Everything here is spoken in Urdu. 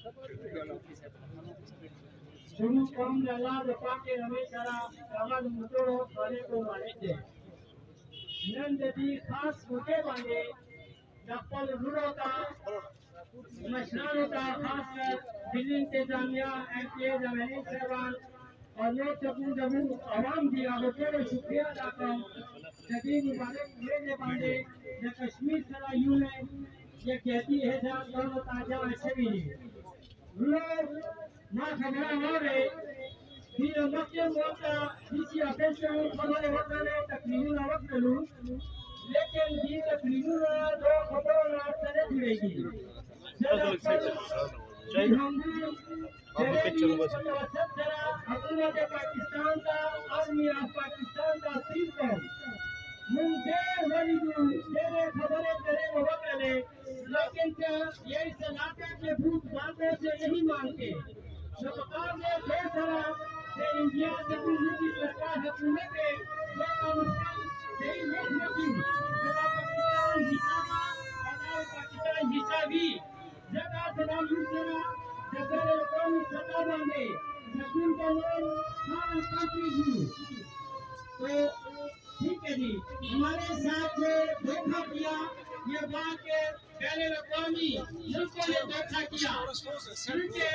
شروع کروں اللہ پاک کے ہمیشہ آواز مٹوڑو کھانے کو مانے دے نند دی خاص موقع باندھے ڈپل روڑو تا مشرانوں کا خاص کر دلی انتظامیہ ایم پی اے زمینی صاحبان اور لوگ جبو عوام دی آگے شکریہ ادا کروں جدید مبارک میرے باندھے یا کشمیر سرا یوں ہے یہ کہتی ہے جان دولت آجا شبی لوگ ما خبرہ ہو رہے دیر مکیم وقتا کسی افیشن خبر ہوتا نے تقریباً وقت لوں لیکن یہ تقریباً دو خبروں نے سرے جڑے گی حکومت پاکستان کا آرمی آف پاکستان کا سیل کر ممکن ولیدو تیرے خبریں کرے وقت لے لیکن کیا یہ اس علاقے کے بھوت باتوں سے نہیں مانتے شفقار نے فیصلہ کہ انڈیا سے کی سرکار حکومت ہے جو کامستان صحیح ملک مکی جگہ پاکستان حسابہ اور پاکستان حسابی جگہ سلام یوسرہ جگہ رقومی سطح باندھے سکون کا نام سارا کافی ہوں تو ٹھیک ہے جی ہمارے ساتھ دھوکہ کیا یہ بات کہ بین الاقوامی ملکوں نے دھوکہ کیا